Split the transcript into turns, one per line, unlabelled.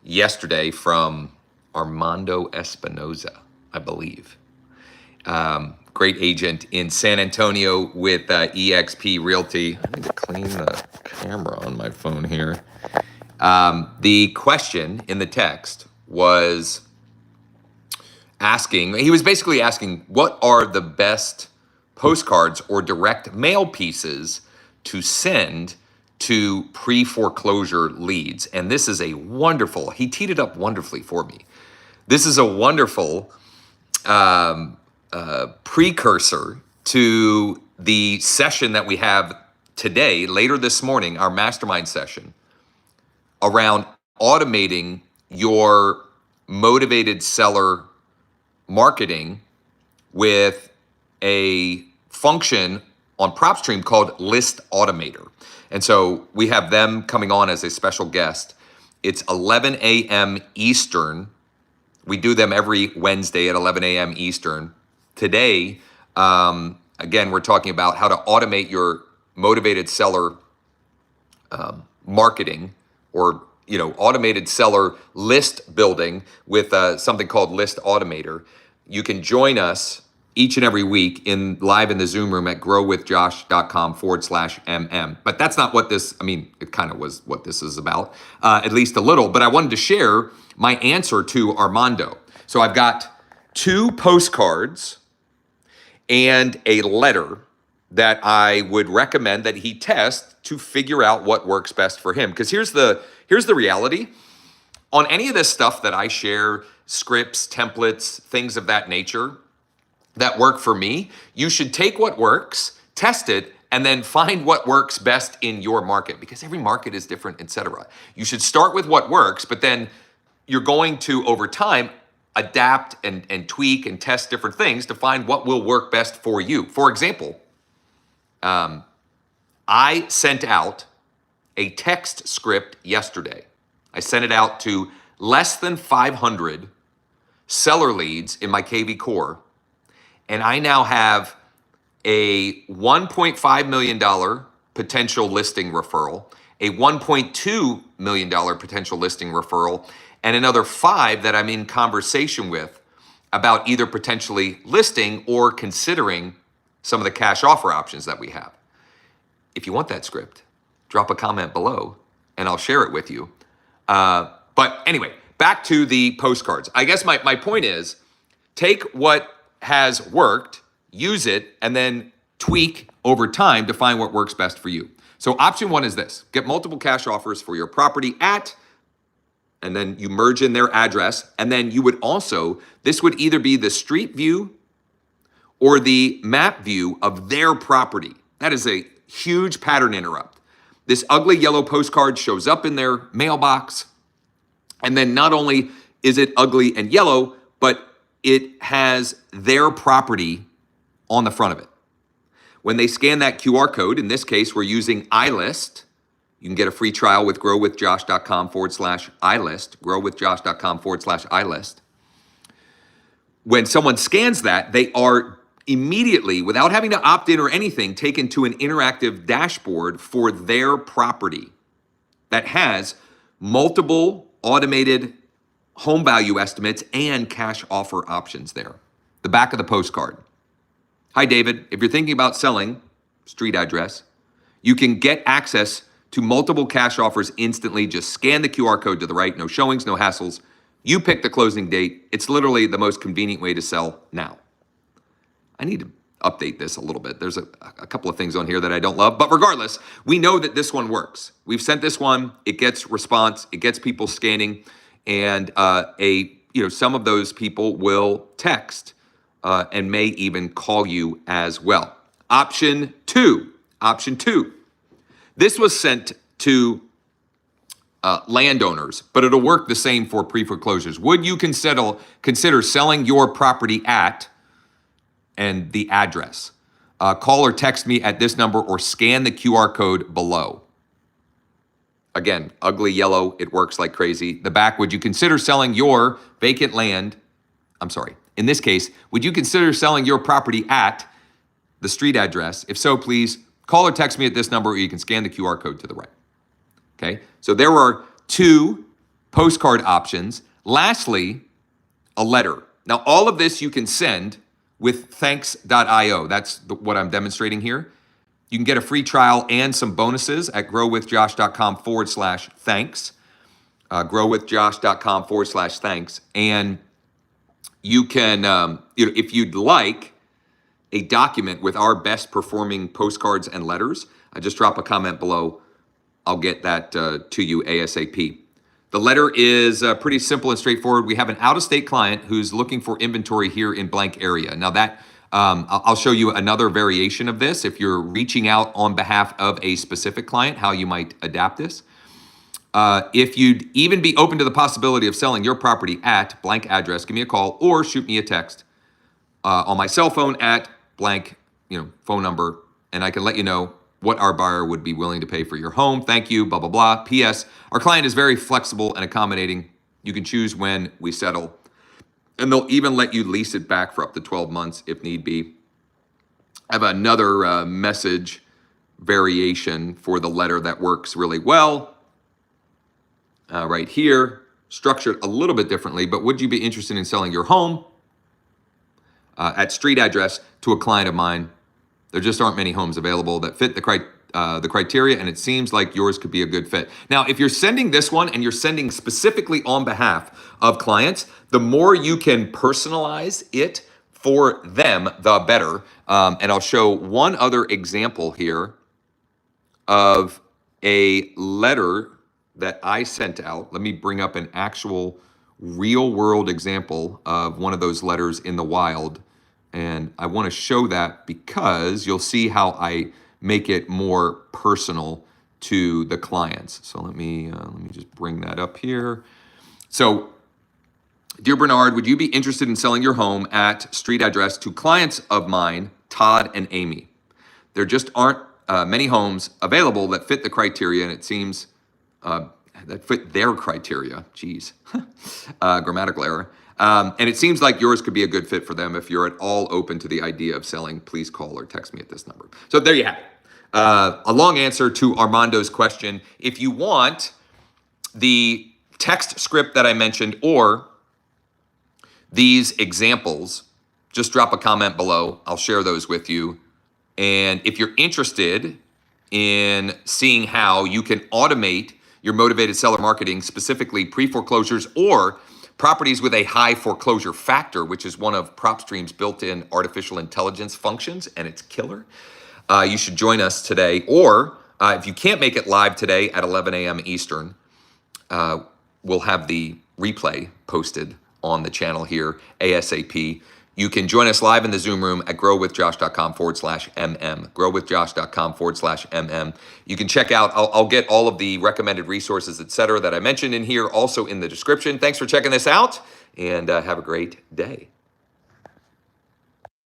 yesterday from Armando Espinoza, I believe. Great agent in San Antonio with EXP Realty. I need to clean the camera on my phone here. The question in the text was he was basically asking, what are the best postcards or direct mail pieces to send to pre-foreclosure leads? And this is he teed it up wonderfully for me. This is a wonderful precursor to the session that we have today, later this morning, our mastermind session around automating your motivated seller marketing with a function on PropStream called List Automator. And so we have them coming on as a special guest. It's 11 a.m. Eastern. We do them every Wednesday at 11 a.m. Eastern. Today, again, we're talking about how to automate your motivated seller marketing, or automated seller list building with something called List Automator. You can join us each and every week live in the Zoom room at growwithjosh.com/mm. But that's not what it kind of was what this is about, at least a little. But I wanted to share my answer to Armando. So I've got 2 postcards and a letter that I would recommend that he test to figure out what works best for him. Because here's the reality. On any of this stuff that I share, scripts, templates, things of that nature that work for me, you should take what works, test it, and then find what works best in your market, because every market is different, etc. You should start with what works, but then you're going to, over time, adapt and tweak and test different things to find what will work best for you. For example, I sent out a text script yesterday. I sent it out to less than 500 seller leads in my KV core. And I now have a $1.5 million potential listing referral, a $1.2 million potential listing referral, and another 5 that I'm in conversation with about either potentially listing or considering some of the cash offer options that we have. If you want that script, drop a comment below and I'll share it with you. But anyway, back to the postcards. I guess my point is, take what has worked, use it, and then tweak over time to find what works best for you. So option 1 is this: get multiple cash offers for your property and then you merge in their address. And then you would also, this would either be the street view or the map view of their property. That is a huge pattern interrupt. This ugly yellow postcard shows up in their mailbox. And then not only is it ugly and yellow, but it has their property on the front of it. When they scan that QR code, in this case, we're using iList. You can get a free trial with growwithjosh.com/iList, growwithjosh.com/iList. When someone scans that, they are immediately, without having to opt in or anything, taken to an interactive dashboard for their property that has multiple automated home value estimates and cash offer options there. The back of the postcard. Hi, David. If you're thinking about selling, street address, you can get access to multiple cash offers instantly. Just scan the QR code to the right. No showings, no hassles. You pick the closing date. It's literally the most convenient way to sell now. I need to update this a little bit. There's a couple of things on here that I don't love, but regardless, we know that this one works. We've sent this one. It gets response. It gets people scanning, and some of those people will text and may even call you as well. Option two. This was sent to landowners, but it'll work the same for pre-foreclosures. Would you consider selling your property at, and the address? Call or text me at this number or scan the QR code below. Again, ugly yellow, it works like crazy. The back, would you consider selling your vacant land? In this case, would you consider selling your property at the street address? If so, please call or text me at this number, or you can scan the QR code to the right. Okay, so there are 2 postcard options. Lastly, a letter. Now, all of this you can send with thanks.io. That's what I'm demonstrating here. You can get a free trial and some bonuses at growwithjosh.com/thanks. Growwithjosh.com/thanks. And you can, if you'd like a document with our best performing postcards and letters, just drop a comment below. I'll get that to you ASAP. The letter is pretty simple and straightforward. We have an out-of-state client who's looking for inventory here in blank area. Now that, I'll show you another variation of this if you're reaching out on behalf of a specific client, how you might adapt this. If you'd even be open to the possibility of selling your property at blank address, give me a call or shoot me a text on my cell phone at blank, phone number, and I can let you know what our buyer would be willing to pay for your home. Thank you, blah, blah, blah. P.S. Our client is very flexible and accommodating. You can choose when we settle, and they'll even let you lease it back for up to 12 months if need be. I have another message variation for the letter that works really well. Right here, structured a little bit differently, but would you be interested in selling your home at street address to a client of mine? There just aren't many homes available that fit the criteria, and it seems like yours could be a good fit. Now, if you're sending this one and you're sending specifically on behalf of clients, the more you can personalize it for them, the better. And I'll show one other example here of a letter that I sent out. Let me bring up an actual real world example of one of those letters in the wild. And I want to show that because you'll see how I make it more personal to the clients. So let me just bring that up here. So, dear Bernard, would you be interested in selling your home at street address to clients of mine, Todd and Amy? There just aren't many homes available that fit the criteria, and it seems that fit their criteria. Geez, grammatical error. And it seems like yours could be a good fit for them. If you're at all open to the idea of selling, please call or text me at this number. So there you have it. A long answer to Armando's question. If you want the text script that I mentioned or these examples, just drop a comment below. I'll share those with you. And if you're interested in seeing how you can automate your motivated seller marketing, specifically pre-foreclosures or properties with a high foreclosure factor, which is one of PropStream's built-in artificial intelligence functions, and it's killer, you should join us today. Or if you can't make it live today at 11 a.m. Eastern, we'll have the replay posted on the channel here ASAP. You can join us live in the Zoom room at growwithjosh.com/mm. growwithjosh.com/mm. You can check out, I'll get all of the recommended resources, etc., that I mentioned in here also in the description. Thanks for checking this out, and have a great day.